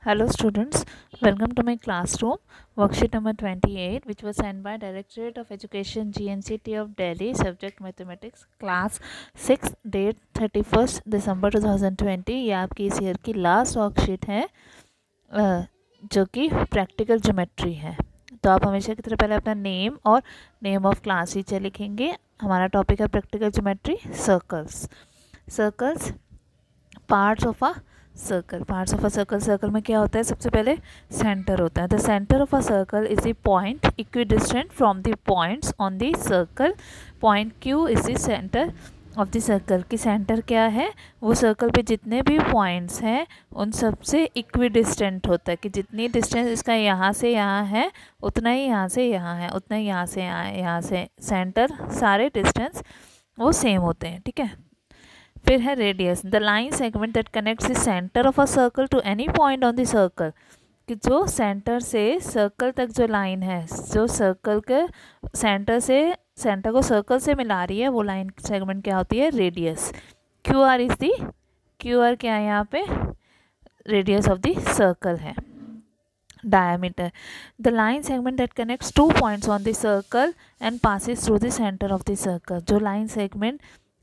Hello students, welcome to my classroom. Worksheet number 28 which was sent by Directorate of Education GNCT of Delhi, subject mathematics, class 6, date 31st December 2020। ये आपकी इस year की last worksheet है जो कि practical geometry है। तो आप हमेशा की तरह पहले अपना नेम और नेम ऑफ क्लास टीचर लिखेंगे। हमारा टॉपिक है practical geometry, circles, parts of a circle में क्या होता है? सबसे पहले सेंटर होता है। The centre of a circle is the point equidistant from the points on the circle. Point Q is the centre of the circle. की centre क्या है? वो सर्कल पे जितने भी पॉइंट्स हैं उन सब से इक्विडिस्टेंट होता है, कि जितनी डिस्टेंस इसका यहाँ से यहाँ है उतना ही यहाँ से यहाँ है, उतना ही यहाँ से यहाँ से सेंटर, सारे डिस्टेंस वो सेम होते हैं। ठीक है। फिर है radius, the line segment that connects the centre of a circle to any point on the circle. कि जो सेंटर से सर्कल तक जो लाइन है, जो सर्कल के सेंटर को सर्कल से मिला रही है, वो लाइन सेगमेंट क्या होती है? Radius. Q R is the, Q R क्या है यहाँ पे? रेडियस ऑफ द सर्कल है। diameter, the line segment that connects two points on the circle and passes through the center of the circle। जो line segment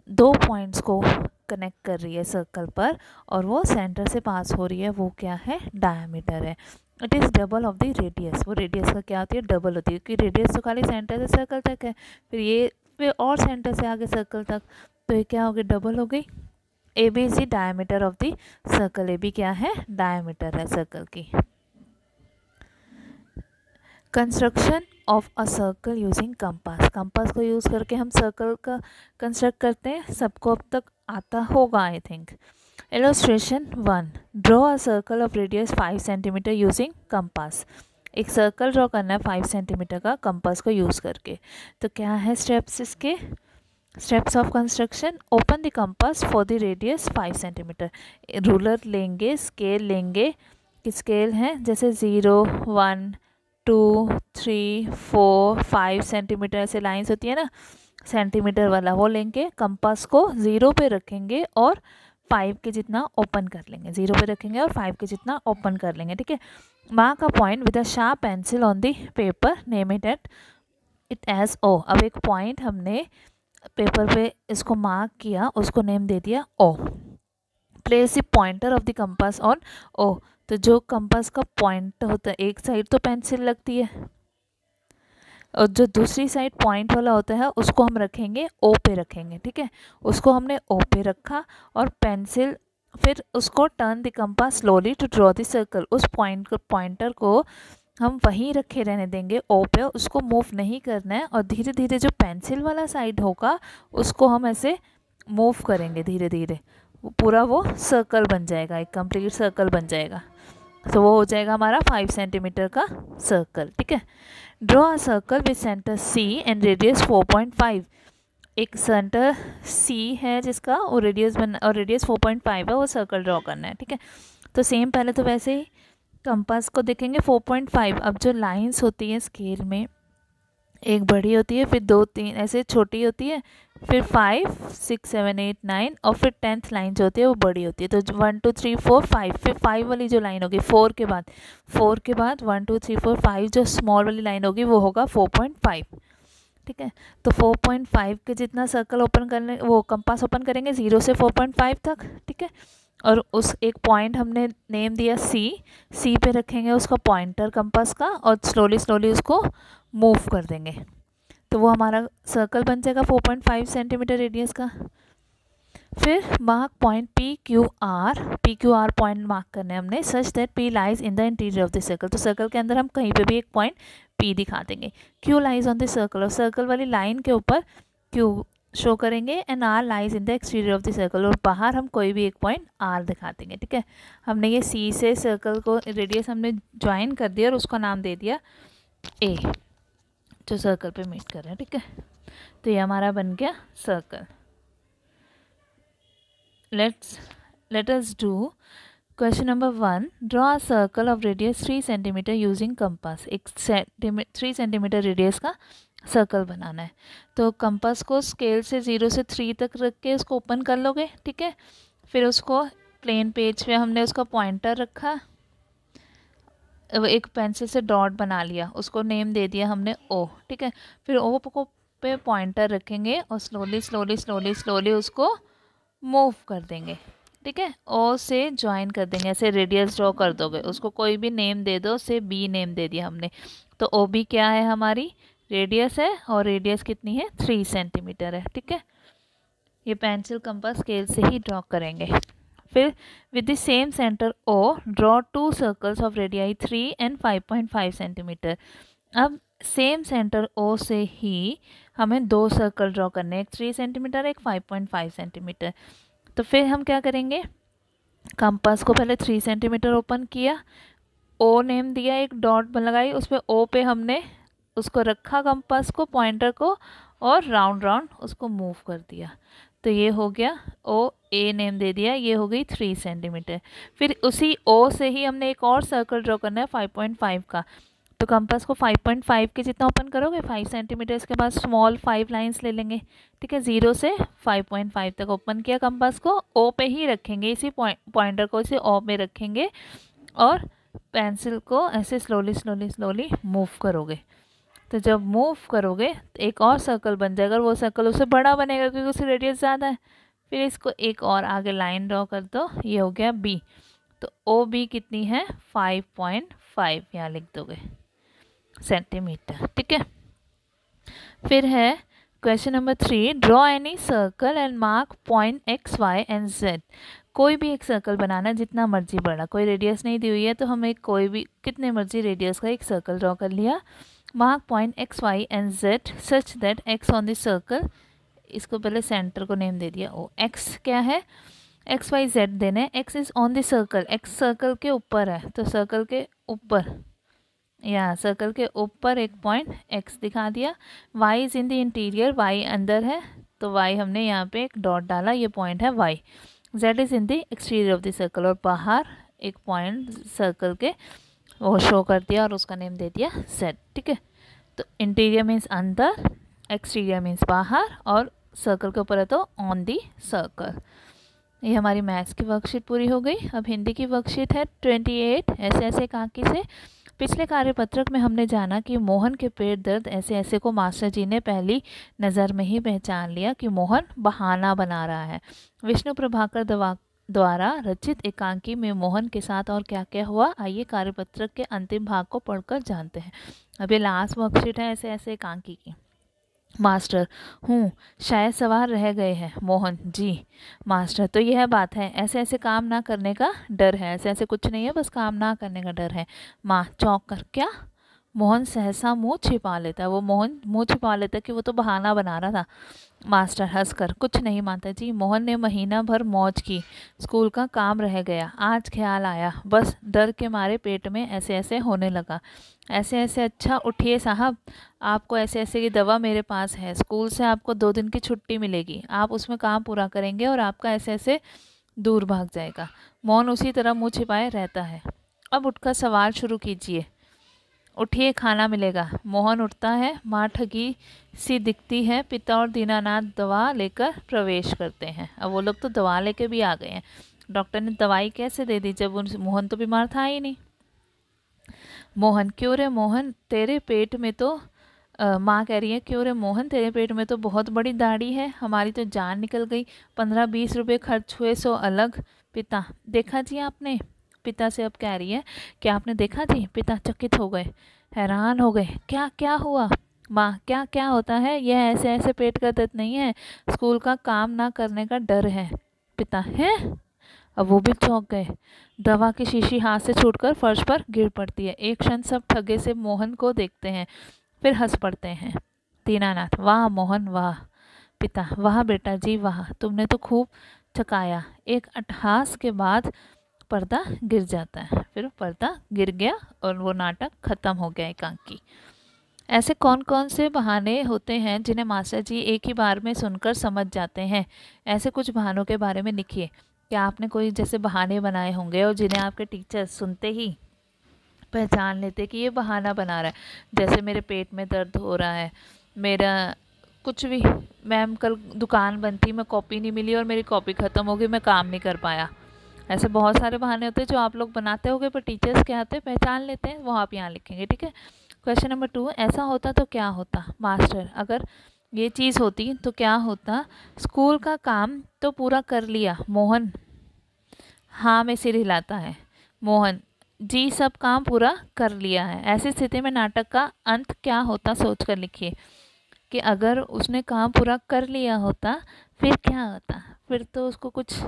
दो points को connect कर रही है सर्कल पर और वो सेंटर से पास हो रही है, वो क्या है? डायमीटर है। It is double of the radius. वो रेडियस का क्या होती है? डबल होती है, क्योंकि रेडियस तो खाली सेंटर से सर्कल तक है, फिर और सेंटर से आगे सर्कल तक, तो ये क्या हो गई? डबल हो गई। A B is the diameter of the circle. A B क्या है? डायमीटर है सर्कल की। Construction of a circle using compass. Compass को यूज़ करके हम सर्कल का कंस्ट्रक्ट करते हैं। सबको अब तक आता होगा I think. Illustration 1, draw a circle of radius 5 centimetre using compass. एक सर्कल ड्रॉ करना है 5 सेंटीमीटर का कंपास को यूज़ करके। तो क्या है स्टेप्स इसके? Steps of construction, open the compass for the radius 5 centimetre. Ruler लेंगे, स्केल लेंगे, कि स्केल है जैसे 0, 1, 2, 3, 4, 5 सेंटीमीटर ऐसे लाइंस होती है ना, सेंटीमीटर वाला वो लेंगे। कंपास को 0 पे रखेंगे और 5 के जितना ओपन कर लेंगे। 0 पे रखेंगे और 5 के जितना ओपन कर लेंगे। ठीक है। Mark a point with a sharp pencil on the paper, name it as O. अब एक पॉइंट हमने पेपर पे इसको मार्क किया, उसको नेम दे दिया O. Place the pointer of the compass on O. तो जो कंपास का पॉइंट होता है, एक साइड तो पेंसिल लगती है और जो दूसरी साइड पॉइंट वाला होता है उसको हम रखेंगे ओ पे रखेंगे। ठीक है। उसको हमने ओ पे रखा और पेंसिल, फिर उसको turn the compass slowly to draw the circle. उस पॉइंटर को हम वहीं रखे रहने देंगे ओ पे, उसको मूव नहीं करना है। और धीरे धीरे जो पेंसिल वाला साइड होगा उसको हम ऐसे मूव करेंगे धीरे धीरे, पूरा वो सर्कल बन जाएगा, एक कंप्लीट सर्कल बन जाएगा। तो वो हो जाएगा हमारा 5 सेंटीमीटर का सर्कल। ठीक है। Draw a circle with centre C and radius 4.5। एक सेंटर सी है जिसका और रेडियस 4.5 है, वो सर्कल ड्रॉ करना है। ठीक है। तो सेम पहले तो वैसे ही कंपास को देखेंगे 4.5। अब जो लाइंस होती हैं स्केल में, एक बड़ी होती है, फिर 2, 3 ऐसे छोटी होती है, फिर 5, 6, 7, 8, 9 और फिर 10th लाइन जो होती है वो बड़ी होती है। तो 1, 2, 3, 4, 5, फिर 5 वाली जो लाइन होगी 4 के बाद 1, 2, 3, 4, 5 जो स्मॉल वाली लाइन होगी वो होगा 4.5। ठीक है। तो 4.5 के जितना सर्कल ओपन करने, वो कंपास ओपन करेंगे 0 से 4.5 तक। ठीक है। और उस एक पॉइंट हमने नेम दिया सी पे रखेंगे उसका पॉइंटर कंपास का और स्लोली उसको मूव कर देंगे, तो वो हमारा सर्कल बन जाएगा 4.5 सेंटीमीटर रेडियस का। फिर mark point P Q R point mark करने हैं हमने, such that P lies in the interior of the circle. तो सर्कल के अंदर हम कहीं पे भी एक पॉइंट पी दिखा देंगे। Q lies on the circle, और सर्कल वाली लाइन के ऊपर क्यू शो करेंगे, and R lies in the exterior of the circle, और बाहर हम कोई भी एक पॉइंट आर दिखा देंगे। ठीक है। हमने ये सी से सर्कल को रेडियस हमने ज्वाइन कर दिया और उसका नाम दे दिया ए, जो सर्कल पे मीट कर रहे हैं। ठीक है। तो ये हमारा बन गया circle. let us do question number 1। Draw a circle of radius 3 centimetre using compass. एक 3 सेंटीमीटर रेडियस का सर्कल बनाना है। तो कंपास को स्केल से 0 से 3 तक रख के उसको ओपन कर लोगे। ठीक है। फिर उसको प्लेन पेज पे हमने उसका पॉइंटर रखा एक पेंसिल से डॉट बना लिया, उसको नेम दे दिया हमने ओ, ठीक है। फिर ओ को पे पॉइंटर रखेंगे और स्लोली स्लोली स्लोली स्लोली उसको मूव कर देंगे, ठीक है। ओ से ज्वाइन कर देंगे, ऐसे रेडियस ड्रॉ कर दोगे, उसको कोई भी नेम दे दो, से बी नेम दे दिया हमने। तो ओ बी क्या है, हमारी रेडियस है, और रेडियस कितनी है, 3 सेंटीमीटर है, ठीक है। ये पेंसिल कंपास स्केल से ही ड्रॉ करेंगे। फिर with the same centre O draw 2 circles of radii 3 and 5.5 centimetre. अब सेम सेंटर ओ से ही हमें 2 सर्कल ड्रॉ करने हैं, एक 3 सेंटीमीटर, एक 5.5 सेंटीमीटर। तो फिर हम क्या करेंगे, कंपास को पहले 3 सेंटीमीटर ओपन किया, ओ नेम दिया, एक डॉट लगाई, उस पर ओ पे हमने उसको रखा कंपास को, पॉइंटर को, और राउंड राउंड उसको मूव कर दिया। तो ये हो गया, ओ ए नेम दे दिया, ये हो गई 3 सेंटीमीटर। फिर उसी ओ से ही हमने एक और सर्कल ड्रॉ करना है 5.5 का। तो कंपास को 5.5 के जितना ओपन करोगे, 5 सेंटीमीटर, इसके बाद स्मॉल 5 लाइंस ले लेंगे, ठीक है। 0 से 5.5 तक ओपन किया, कंपास को ओ पे ही रखेंगे, इसी पॉइंटर को इसे ओ पे रखेंगे, और पेंसिल को ऐसे स्लोली स्लोली स्लोली मूव करोगे। तो जब मूव करोगे तो एक और सर्कल बन जाएगा, और वो सर्कल उससे बड़ा बनेगा क्योंकि उसकी रेडियस ज़्यादा है। फिर इसको एक और आगे लाइन ड्रॉ कर दो, ये हो गया बी। तो ओ बी कितनी है, 5.5 यहाँ लिख दोगे सेंटीमीटर, ठीक है। फिर है question number 3, draw any circle and mark point X Y and Z. कोई भी एक सर्कल बनाना, जितना मर्जी बड़ा, कोई रेडियस नहीं दी हुई है, तो हम एक कोई भी कितने मर्जी रेडियस का एक सर्कल ड्रॉ कर लिया। Mark point X Y and Z such that X on this circle, इसको पहले सेंटर को नेम दे दिया ओ। एक्स क्या है, एक्स वाई जेड देने, x is on this circle, x circle के ऊपर है, तो सर्कल के ऊपर, या सर्कल के ऊपर एक पॉइंट एक्स दिखा दिया। Y is in the interior, Y अंदर है, तो वाई हमने यहाँ पे एक डॉट डाला, ये पॉइंट है Y. Z is in the exterior of the circle, और बाहर एक पॉइंट सर्कल के वो शो कर दिया, और उसका नेम दे दिया जेड, ठीक है। तो इंटीरियर मीन्स अंदर, एक्सटीरियर मीन्स बाहर, और सर्कल के ऊपर है तो ऑन दी सर्कल। ये हमारी मैथ्स की वर्कशीट पूरी हो गई। अब हिंदी की वर्कशीट है 28, ऐसे ऐसे काकी से। पिछले कार्यपत्रक में हमने जाना कि मोहन के पेट दर्द ऐसे ऐसे को मास्टर जी ने पहली नज़र में ही पहचान लिया कि मोहन बहाना बना रहा है। विष्णु प्रभाकर द्वारा रचित एकांकी में मोहन के साथ और क्या क्या हुआ, आइए कार्यपत्रक के अंतिम भाग को पढ़कर जानते हैं। अब ये लास्ट वर्कशीट है ऐसे ऐसे एकांकी की। मास्टर, हूँ, शायद सवार रह गए हैं। मोहन, जी। मास्टर, तो यह बात है, ऐसे ऐसे काम ना करने का डर है। ऐसे ऐसे कुछ नहीं है, बस काम ना करने का डर है। माँ चौंक कर, क्या? मोहन सहसा मुंह छिपा लेता है, वो मोहन मुंह छिपा लेता है कि वो तो बहाना बना रहा था। मास्टर हंसकर, कुछ नहीं माता जी, मोहन ने महीना भर मौज की, स्कूल का काम रह गया, आज ख्याल आया, बस डर के मारे पेट में ऐसे ऐसे होने लगा। ऐसे ऐसे, अच्छा उठिए साहब, आपको ऐसे ऐसे की दवा मेरे पास है, स्कूल से आपको 2 दिन की छुट्टी मिलेगी, आप उसमें काम पूरा करेंगे और आपका ऐसे ऐसे दूर भाग जाएगा। मोहन उसी तरह मुँह छिपाए रहता है। अब उठकर सवाल शुरू कीजिए, उठिए खाना मिलेगा। मोहन उठता है, माँ ठगी सी दिखती है, पिता और दीनानाथ दवा लेकर प्रवेश करते हैं। अब वो लोग तो दवा लेके भी आ गए हैं। डॉक्टर ने दवाई कैसे दे दी जब मोहन तो बीमार था ही नहीं। मोहन, क्यों रे मोहन, तेरे पेट में तो माँ कह रही है, क्यों रे मोहन, तेरे पेट में तो बहुत बड़ी दाढ़ी है, हमारी तो जान निकल गई, 15-20 रुपये खर्च हुए सो अलग। पिता, देखा जी आपने? पिता से अब कह रही है, क्या आपने देखा जी? पिता चकित हो गए, हैरान हो गए, क्या क्या हुआ? माँ, क्या क्या होता है, यह ऐसे ऐसे पेट का दर्द नहीं है, स्कूल का काम ना करने का डर है। पिता, है? अब वो भी चौंक गए। दवा की शीशी हाथ से छूटकर फर्श पर गिर पड़ती है। एक क्षण सब ठगे से मोहन को देखते हैं, फिर हंस पड़ते हैं। दीनानाथ, वाह मोहन वाह। पिता, वाह बेटा जी वाह, तुमने तो खूब चकाया। एक अट्टहास के बाद पर्दा गिर जाता है, फिर पर्दा गिर गया और वो नाटक खत्म हो गया एकांकी। ऐसे कौन कौन से बहाने होते हैं जिन्हें मास्टर जी एक ही बार में सुनकर समझ जाते हैं? ऐसे कुछ बहानों के बारे में लिखिए। क्या आपने कोई जैसे बहाने बनाए होंगे और जिन्हें आपके टीचर सुनते ही पहचान लेते कि ये बहाना बना रहा है? जैसे मेरे पेट में दर्द हो रहा है, मेरा कुछ भी, मैम कल दुकान बंद थी, मैं कॉपी नहीं मिली और मेरी कॉपी ख़त्म हो गई, मैं काम नहीं कर पाया। ऐसे बहुत सारे बहाने होते हैं जो आप लोग बनाते होगे, पर टीचर्स क्या होते हैं पहचान लेते हैं, वो आप यहाँ लिखेंगे, ठीक है। क्वेश्चन नंबर 2, ऐसा होता तो क्या होता। मास्टर, अगर ये चीज़ होती तो क्या होता। स्कूल का काम तो पूरा कर लिया। मोहन हाँ में सिर हिलाता है। मोहन जी सब काम पूरा कर लिया है। ऐसी स्थिति में नाटक का अंत क्या होता सोच कर लिखिए कि अगर उसने काम पूरा कर लिया होता फिर क्या होता। फिर तो उसको कुछ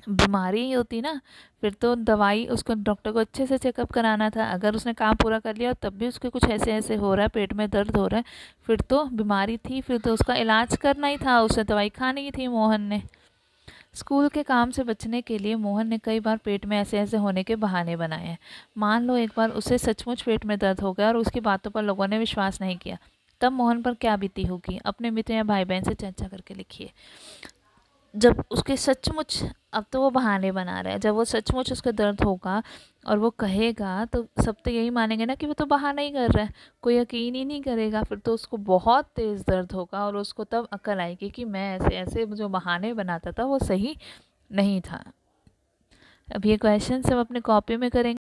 बीमारी ही होती ना, फिर तो दवाई उसको डॉक्टर को अच्छे से चेकअप कराना था। अगर उसने काम पूरा कर लिया तब भी उसके कुछ ऐसे ऐसे हो रहा है, पेट में दर्द हो रहा है, फिर तो बीमारी थी, फिर तो उसका इलाज करना ही था, उसे दवाई खानी ही थी मोहन ने। स्कूल के काम से बचने के लिए मोहन ने कई बार पेट में ऐसे ऐसे होने के बहाने बनाए हैं। मान लो एक बार उसे सचमुच पेट में दर्द हो गया और उसकी बातों पर लोगों ने विश्वास नहीं किया, तब मोहन पर क्या बीती होगी। अपने मित्र या भाई बहन से चर्चा करके लिखिए। जब उसके सचमुच, अब तो वो बहाने बना रहा है, जब वो सचमुच उसका दर्द होगा और वो कहेगा तो सब तो यही मानेंगे ना कि वो तो बहाना ही कर रहा है, कोई यकीन ही नहीं करेगा। फिर तो उसको बहुत तेज़ दर्द होगा और उसको तब अक्ल आएगी कि मैं ऐसे ऐसे जो बहाने बनाता था वो सही नहीं था। अब ये क्वेश्चन सब अपने कॉपी में करेंगे।